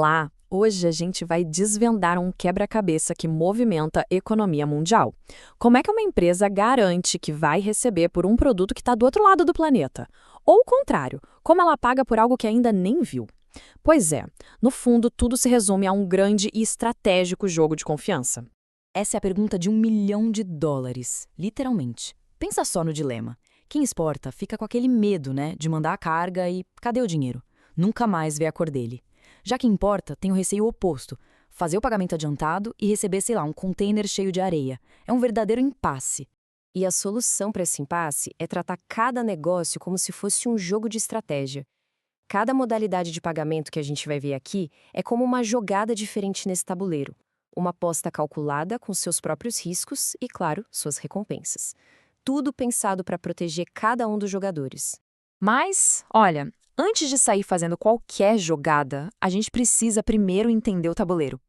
Olá! Hoje a gente vai desvendar um quebra-cabeça que movimenta a economia mundial. Como é que uma empresa garante que vai receber por um produto que está do outro lado do planeta? Ou o contrário, como ela paga por algo que ainda nem viu? Pois é, no fundo, tudo se resume a um grande e estratégico jogo de confiança. Essa é a pergunta de US$ 1 milhão, literalmente. Pensa só no dilema. Quem exporta fica com aquele medo, né, de mandar a carga e cadê o dinheiro? Nunca mais vê a cor dele. Já quem importa tem o receio oposto, fazer o pagamento adiantado e receber, sei lá, um container cheio de areia. É um verdadeiro impasse. E a solução para esse impasse é tratar cada negócio como se fosse um jogo de estratégia. Cada modalidade de pagamento que a gente vai ver aqui é como uma jogada diferente nesse tabuleiro. Uma aposta calculada com seus próprios riscos e, claro, suas recompensas. Tudo pensado para proteger cada um dos jogadores. Mas, olha, antes de sair fazendo qualquer jogada, a gente precisa primeiro entender o tabuleiro.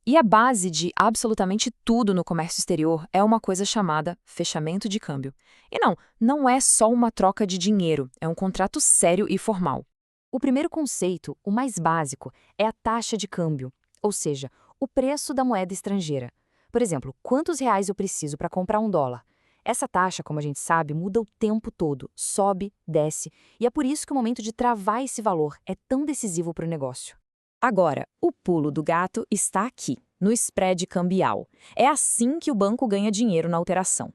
E a base de absolutamente tudo no comércio exterior é uma coisa chamada fechamento de câmbio. E não é só uma troca de dinheiro, é um contrato sério e formal. O primeiro conceito, o mais básico, é a taxa de câmbio, ou seja, o preço da moeda estrangeira. Por exemplo, quantos reais eu preciso para comprar $1? Essa taxa, como a gente sabe, muda o tempo todo, sobe, desce, e é por isso que o momento de travar esse valor é tão decisivo para o negócio. Agora, o pulo do gato está aqui, no spread cambial. É assim que o banco ganha dinheiro na alteração.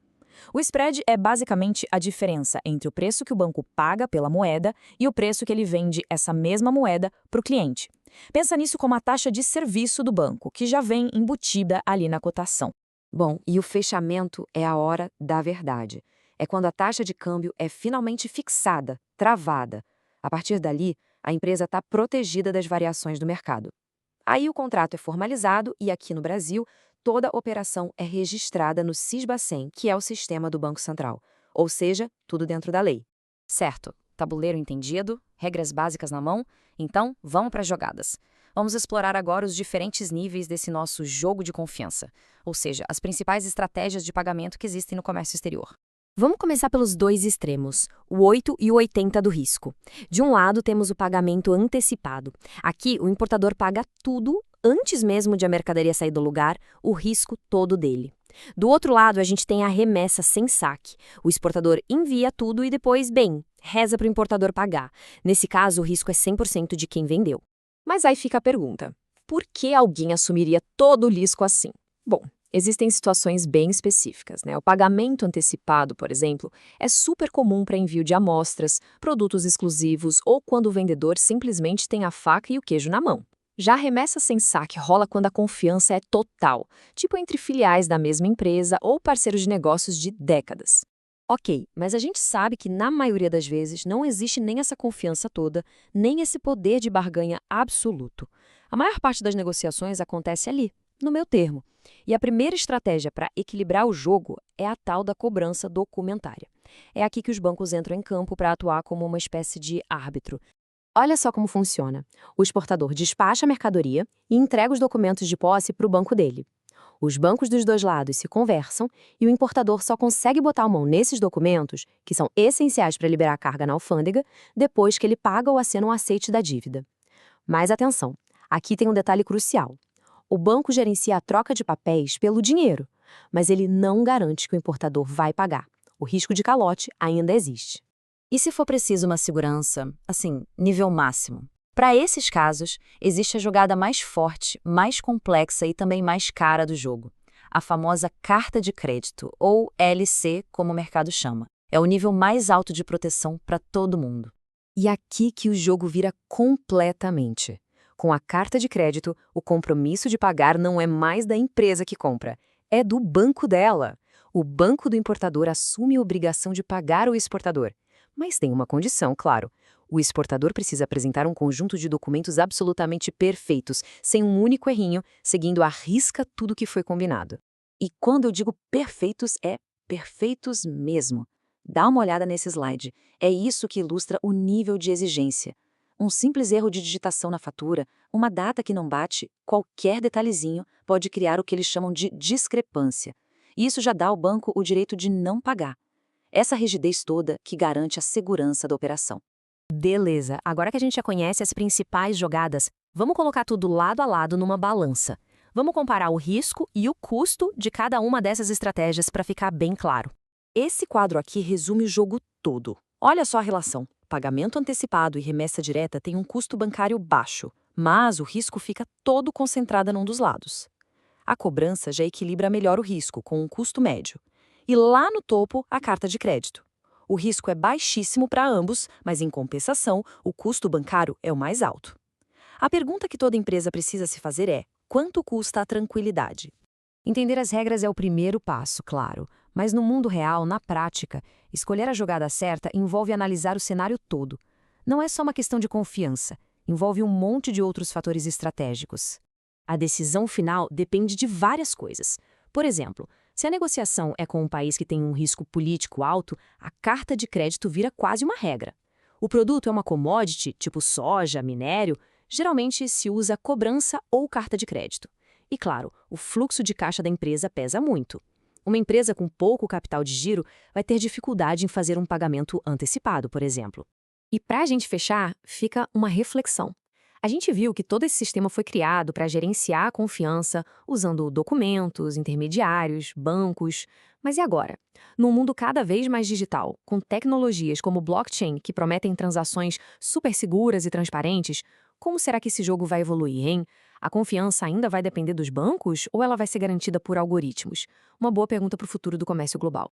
O spread é basicamente a diferença entre o preço que o banco paga pela moeda e o preço que ele vende essa mesma moeda para o cliente. Pensa nisso como a taxa de serviço do banco, que já vem embutida ali na cotação. Bom, e o fechamento é a hora da verdade. É quando a taxa de câmbio é finalmente fixada, travada. A partir dali, a empresa está protegida das variações do mercado. Aí o contrato é formalizado e aqui no Brasil, toda operação é registrada no Sisbacen, que é o sistema do Banco Central. Ou seja, tudo dentro da lei. Certo, tabuleiro entendido, regras básicas na mão, então vamos para as jogadas. Vamos explorar agora os diferentes níveis desse nosso jogo de confiança, ou seja, as principais estratégias de pagamento que existem no comércio exterior. Vamos começar pelos dois extremos, o 8 e o 80 do risco. De um lado, temos o pagamento antecipado. Aqui, o importador paga tudo antes mesmo de a mercadoria sair do lugar, o risco todo dele. Do outro lado, a gente tem a remessa sem saque. O exportador envia tudo e depois, reza para o importador pagar. Nesse caso, o risco é 100% de quem vendeu. Mas aí fica a pergunta: por que alguém assumiria todo o risco assim? Bom, existem situações bem específicas, né? O pagamento antecipado, por exemplo, é super comum para envio de amostras, produtos exclusivos ou quando o vendedor simplesmente tem a faca e o queijo na mão. Já a remessa sem saque rola quando a confiança é total, tipo entre filiais da mesma empresa ou parceiros de negócios de décadas. Ok, mas a gente sabe que na maioria das vezes não existe nem essa confiança toda, nem esse poder de barganha absoluto. A maior parte das negociações acontece ali, no meio termo. E a primeira estratégia para equilibrar o jogo é a tal da cobrança documentária. É aqui que os bancos entram em campo para atuar como uma espécie de árbitro. Olha só como funciona. O exportador despacha a mercadoria e entrega os documentos de posse para o banco dele. Os bancos dos dois lados se conversam e o importador só consegue botar a mão nesses documentos, que são essenciais para liberar a carga na alfândega, depois que ele paga ou assina um aceite da dívida. Mas atenção, aqui tem um detalhe crucial. O banco gerencia a troca de papéis pelo dinheiro, mas ele não garante que o importador vai pagar. O risco de calote ainda existe. E se for preciso uma segurança, nível máximo? Para esses casos, existe a jogada mais forte, mais complexa e também mais cara do jogo. A famosa carta de crédito, ou LC, como o mercado chama. É o nível mais alto de proteção para todo mundo. E aqui que o jogo vira completamente. Com a carta de crédito, o compromisso de pagar não é mais da empresa que compra, é do banco dela. O banco do importador assume a obrigação de pagar o exportador. Mas tem uma condição, claro. O exportador precisa apresentar um conjunto de documentos absolutamente perfeitos, sem um único errinho, seguindo à risca tudo o que foi combinado. E quando eu digo perfeitos, é perfeitos mesmo. Dá uma olhada nesse slide. É isso que ilustra o nível de exigência. Um simples erro de digitação na fatura, uma data que não bate, qualquer detalhezinho pode criar o que eles chamam de discrepância. E isso já dá ao banco o direito de não pagar. Essa rigidez toda que garante a segurança da operação. Beleza, agora que a gente já conhece as principais jogadas, Vamos colocar tudo lado a lado numa balança. Vamos comparar o risco e o custo de cada uma dessas estratégias para ficar bem claro. Esse quadro aqui resume o jogo todo. Olha só a relação. Pagamento antecipado e remessa direta têm um custo bancário baixo, mas o risco fica todo concentrado num dos lados. A cobrança já equilibra melhor o risco, com um custo médio. E lá no topo, a carta de crédito. O risco é baixíssimo para ambos, mas em compensação, o custo bancário é o mais alto. A pergunta que toda empresa precisa se fazer é: quanto custa a tranquilidade? Entender as regras é o primeiro passo, claro, mas no mundo real, na prática, escolher a jogada certa envolve analisar o cenário todo. Não é só uma questão de confiança, envolve um monte de outros fatores estratégicos. A decisão final depende de várias coisas. Por exemplo, se a negociação é com um país que tem um risco político alto, a carta de crédito vira quase uma regra. O produto é uma commodity, tipo soja, minério, geralmente se usa cobrança ou carta de crédito. E claro, o fluxo de caixa da empresa pesa muito. Uma empresa com pouco capital de giro vai ter dificuldade em fazer um pagamento antecipado, por exemplo. E para a gente fechar, fica uma reflexão. A gente viu que todo esse sistema foi criado para gerenciar a confiança, usando documentos, intermediários, bancos. Mas e agora? Num mundo cada vez mais digital, com tecnologias como blockchain que prometem transações super seguras e transparentes, como será que esse jogo vai evoluir, hein? A confiança ainda vai depender dos bancos ou ela vai ser garantida por algoritmos? Uma boa pergunta para o futuro do comércio global.